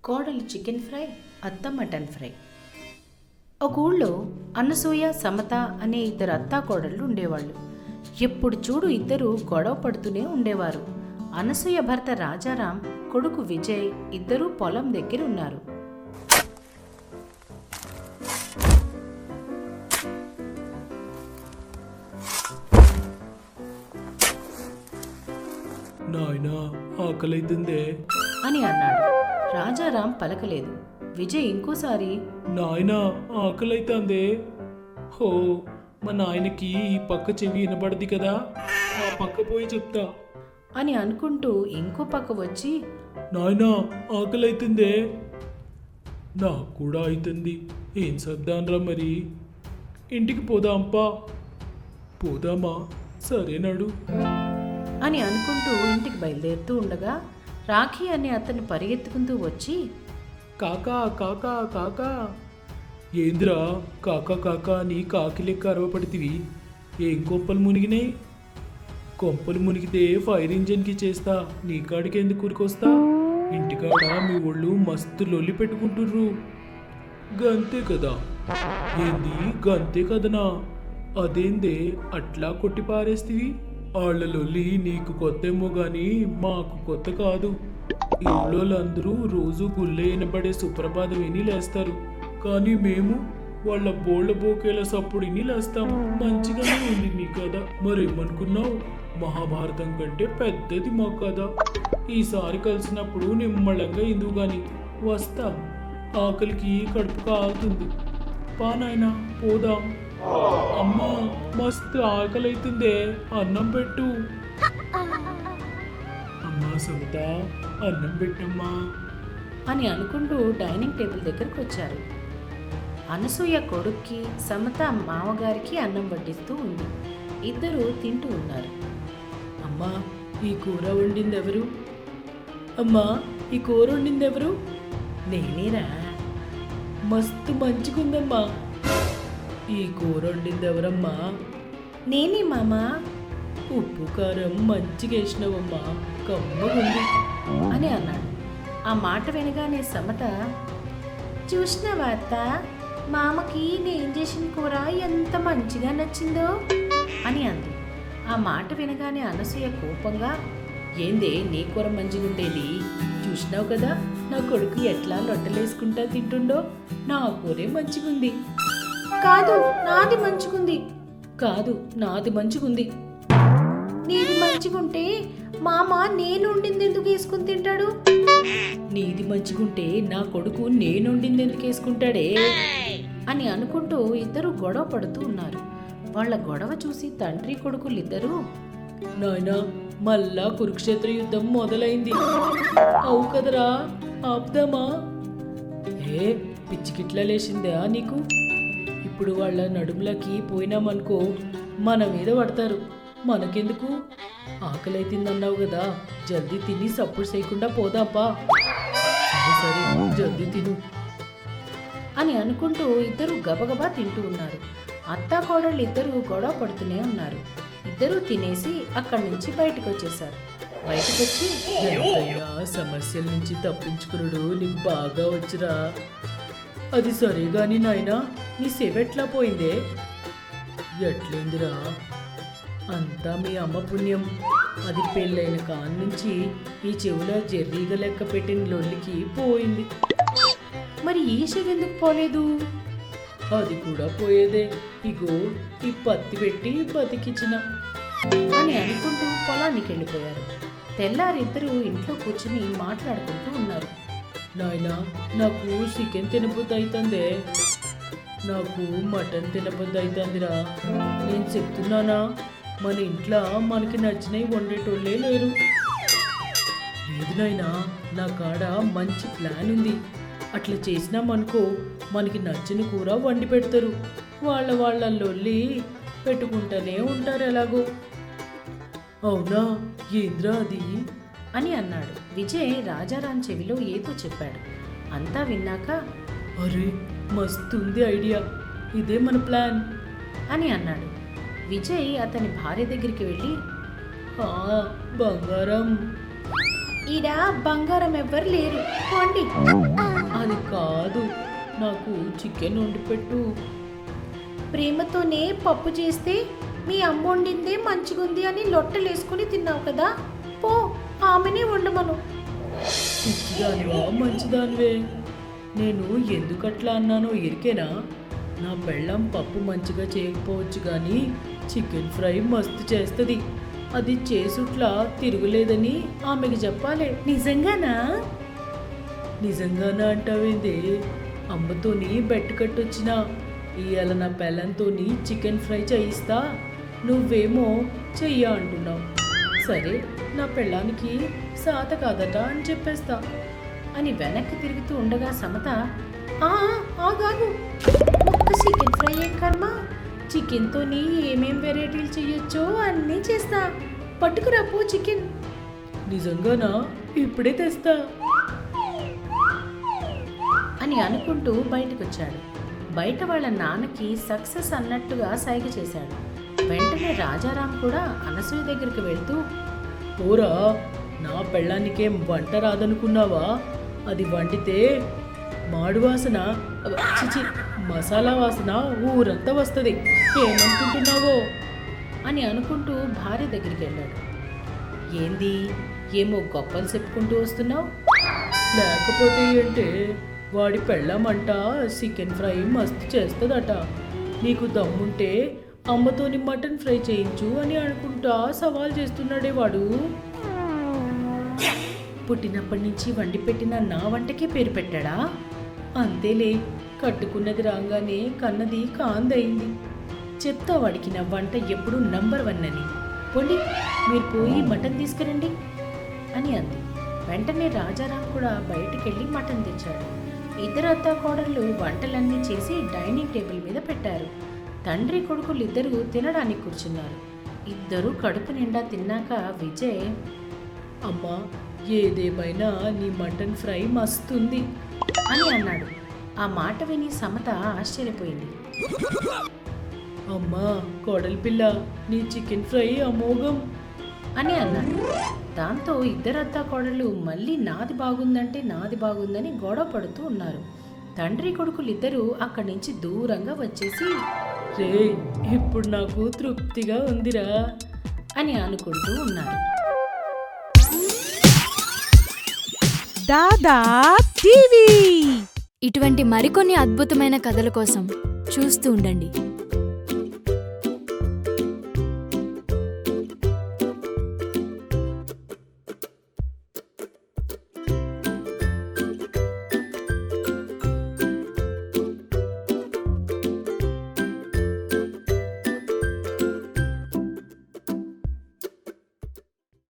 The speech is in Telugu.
కోడలు చికెన్ ఫ్రై, అత్త మటన్ ఫ్రై. ఒక ఊళ్ళో అనసూయ, సమత అనే ఇద్దరు అత్తా కోడళ్ళు ఉండేవాళ్ళు. ఎప్పుడు చూడు ఇద్దరు గొడవ పడుతూనే ఉండేవారు. అనసూయ భర్త రాజారాం, కొడుకు విజయ్ ఇద్దరూ పొలం దగ్గర ఉన్నారు. నాయనా ఆకలైతుందే అని అన్నాడు. రాజారాం పలకలేదు. విజయ్ ఇంకోసారి, నాయనా ఆకలైతుందే. హో, మా నాయనకి ఈ పక్క చెవి వినబడది కదా, ఆ పక్క పోయి చెప్తా అని అనుకుంటూ ఇంకో పక్క వచ్చి, నాయనా ఆకలైతుందే. నాకు కూడా అవుతుంది, ఏం సర్దాన్రా మరి. ఇంటికి పోదాంపా. పోదామా? సరేనాడు అని అనుకుంటూ ఇంటికి బయలుదేరుతూ ఉండగా రాఖీ అనే అతను పరిగెత్తుకుంటూ వచ్చి, కాకా కాకా కాకా. ఏంద్రా కాకా కాకా అని కాకి లెక్క అరవపడితివి? ఏం కొంపలు మునిగినాయి? కొంపలు మునిగితే ఫైర్ ఇంజన్కి చేస్తా, నీ కాడికి ఎందుకు కూరుకొస్తా? ఇంటికాడ మీ ఒళ్ళు మస్తు లొల్లి పెట్టుకుంటుర్రు. గంతే కదా. ఏంది గంతే కదనా? అదేందే అట్లా కొట్టి పారేస్తివి? వాళ్ళ లొల్లి నీకు కొత్తేమో గాని మాకు కొత్త కాదు. ఇంట్లోళ్ళందరూ రోజు గుళ్ళే వినబడే సుప్రభాతం విని లేస్తారు, కానీ మేము వాళ్ళ బోళ్ళ బోకేల సప్పుడు విని లేస్తాం. మంచిగానే ఉంది మీ కథ. మరేమనుకున్నావు? మహాభారతం కంటే పెద్దది మా కథ. ఈసారి కలిసినప్పుడు నిమ్మళంగా ఇందువు గాని వస్తాం. ఆకలికి కడుపు కాలుతుంది. పా నాయనా పోదాం. అమ్మా మస్తు ఆకలైతుందే, అన్నం పెట్టు. అమ్మా సమత, అన్నం పెట్టమ్మా అని అనుకుంటూ డైనింగ్ టేబుల్ దగ్గరకు వచ్చారు. అనసూయ కొడుక్కి, సమత మామగారికి అన్నం వడ్డిస్తూ ఉంది. ఇద్దరు తింటూ ఉన్నారు. అమ్మా ఈ కూర వండింది ఎవరు? అమ్మా ఈ కూర వండింది ఎవరు? నేనేరా. మస్తు మంచిగుందమ్మా. ఈ కూర వండింది ఎవరమ్మా? నేనే మామా ఉప్పు కారం మంచిగా వేసినావమ్మా, కమ్మగుంది అని అన్నాడు. ఆ మాట వినగానే సమత, చూసినావా అత్త, మామకి నేను చేసిన కూర ఎంత మంచిగా నచ్చిందో అని అంది. ఆ మాట వినగానే అనసూయ కోపంగా, ఏందే నీ కూర మంచిగుండేది? చూసినావు కదా నా కొడుకు ఎట్లా లొట్టలేసుకుంటా తింటుండో. నా కూరే మంచిగుంది. కాదు నాది మంచిగుంది. కాదు నాది మంచిగుంది. నీది మంచిగుంటే మామ నేను వండింది ఎందుకు వేసుకుని తింటాడు? నీది మంచిగుంటే నా కొడుకు నేను వండింది ఎందుకు వేసుకుంటాడే అని అనుకుంటూ ఇద్దరు గొడవ పడుతూ ఉన్నారు. వాళ్ళ గొడవ చూసి తండ్రి కొడుకులిద్దరూ, నాయనా మళ్ళా కురుక్షేత్ర యుద్ధం మొదలైంది. అవు కదరా, ఆపుదామా? ఏ పిచ్చికిట్లా లేచిందా నీకు? ఇప్పుడు వాళ్ళ నడుములకి పోయినామనుకో మన మీద పడతారు. మనకెందుకు? ఆకలైతుందన్నావు కదా, జల్దీ తిని సప్పుడు చేయకుండా పోదాపా. సరే జల్దీ తిను అని అనుకుంటూ ఇద్దరు గబగబా తింటూ ఉన్నారు. అత్తా కోడళ్ళు ఇద్దరు గొడవ పడుతూనే ఉన్నారు. ఇద్దరూ తినేసి అక్కడి నుంచి బయటకు వచ్చేసారు. బయటకు వచ్చి, ఎంతైనా సమస్యల నుంచి తప్పించుకున్నాడు నీకు బాగా వచ్చిరా. అది సరే గాని నాయనా, నీ సెవెట్లా పోయిందే? ఎట్లేందిరా? అంతా మీ అమ్మ పుణ్యం. అది పెళ్ళైన కాని నుంచి ఈ చెవులో జెర్రీగా లెక్క పెట్టిన లొల్లికి పోయింది. మరి ఈ చెవి ఎందుకు పోలేదు? అది కూడా పోయేదే. ఇగో ఈ పత్తి పెట్టి బతికిచ్చిన అని అనుకుంటూ పొలానికి వెళ్ళిపోయారు. తెల్లారిద్దరూ ఇంట్లో కూర్చుని మాట్లాడుకుంటూ ఉన్నారు. నాయనా నాకు చికెన్ తినబుద్ధి అవుతుందే. నాకు మటన్ తినబుద్ధి అవుతుందిరా. నేను చెప్తున్నానా, మన ఇంట్లో మనకి నచ్చినవి వండేటోళ్ళే లేరు. లేదు నాయనా, నా కాడ మంచి ప్లాన్ ఉంది. అట్లా చేసినామనుకో మనకి నచ్చిన కూర వండి పెడతారు. వాళ్ళ లొల్లి పెట్టుకుంటూనే ఉంటారు ఎలాగో. అవునా, ఏంద్రా అది అని అన్నాడు. విజయ్ రాజారాం చెవిలో ఏదో చెప్పాడు. అంతా విన్నాక, అరే మస్తుంది ఐడియా, ఇదే మన ప్లాన్ అని అన్నాడు. విజయ్ అతని భార్య దగ్గరికి వెళ్ళి, బంగారం ఈడ బంగారం ఎవ్వరు లేరు పోండి. అది కాదు, నాకు చికెన్ వండి పెట్టు. ప్రేమతోనే పప్పు చేస్తే మీ అమ్మ వండిందే మంచిగుంది అని లొట్టలేసుకుని తిన్నావు కదా, పో ఆమెనే వండమను. పిచ్చిదానివా మంచిదానివే? నేను ఎందుకట్లా అన్నానో ఎరికేనా? నా పెళ్ళం పప్పు మంచిగా చేయకపోవచ్చు కానీ చికెన్ ఫ్రై మస్తు చేస్తుంది. అది చేసుట్లా తిరుగులేదని ఆమెకి చెప్పాలి. నిజంగానా? నిజంగానా అంటావేంది? అమ్మతోని బెట్టు కట్టొచ్చిన ఇవాళ నా పెళ్ళంతోని చికెన్ ఫ్రై చేయిస్తా, నువ్వేమో చెయ్య అంటున్నావు. సరే, నా పెళ్ళానికి సాత కాదట అని చెప్పేస్తా అని వెనక్కి తిరుగుతూ ఉండగా సమత, ఆగాగు, ఒక్క చికెన్ ఫ్రై ఏం కర్మ, చికెన్తోని ఏమేం వెరైటీలు చెయ్యొచ్చో అన్నీ చేస్తా, పట్టుకురా పో చికెన్. నిజంగానా? ఇప్పుడే తెస్తా అని అనుకుంటూ బయటకొచ్చాడు. బయట వాళ్ళ నాన్నకి సక్సెస్ అన్నట్టుగా సైగ చేశాడు. వెంటనే రాజారాం కూడా అనసూయ దగ్గరికి వెళ్తూ, పోరా, నా పెళ్ళానికేం వంట రాదనుకున్నావా? అది వండితే మాడు వాసన, చిచి మసాలా వాసన ఊరంతా వస్తుంది, ఏమనుకుంటున్నావో అని అనుకుంటూ భార్య దగ్గరికి వెళ్ళాడు. ఏంది, ఏమో గొప్పలు చెప్పుకుంటూ వస్తున్నావు? లేకపోతే అంటే వాడి పెళ్ళామంట చికెన్ ఫ్రై మస్తు చేస్తుందట. నీకు దమ్ముంటే అమ్మతోని మటన్ ఫ్రై చేయించు అని అనుకుంటా సవాల్ చేస్తున్నాడే వాడు. పుట్టినప్పటి నుంచి వండి పెట్టిన నా వంటకే పేరు పెట్టాడా? అంతేలే, కట్టుకున్నది రాగానే కన్నది కాందయింది. చెప్తా వాడికి నా వంట ఎప్పుడు నంబర్ 1 అని. పోండి, మీరు పోయి మటన్ తీసుకురండి అని అంది. వెంటనే రాజారాం కూడా బయటికెళ్ళి మటన్ తెచ్చాడు. ఇద్దరు అత్తాకోడళ్ళు వంటలన్నీ చేసి డైనింగ్ టేబుల్ మీద పెట్టారు. తండ్రి కొడుకులు ఇద్దరు తినడానికి కూర్చున్నారు. ఇద్దరు కడుపు నిండా తిన్నాక విజయ్, అమ్మా, ఏదేమైనా నీ మటన్ ఫ్రై మస్తుంది అని అన్నాడు. ఆ మాట విని సమత ఆశ్చర్యపోయింది. అమ్మా కోడలి పిల్ల, నీ చికెన్ ఫ్రై అమోఘం అని అన్నాడు. దాంతో ఇద్దరు అత్తాకోడళ్ళు మళ్ళీ నాది బాగుందంటే నాది బాగుందని గొడవ పడుతూ ఉన్నారు. తండ్రి కొడుకులు ఇద్దరు అక్కడి నుంచి దూరంగా వచ్చేసి, రే, ఇప్పుడు నాకు తృప్తిగా ఉందిరా అని అనుకుంటూ ఉన్నారు. దాదా టీవీ ఇటువంటి మరికొన్ని అద్భుతమైన కథల కోసం చూస్తూ ఉండండి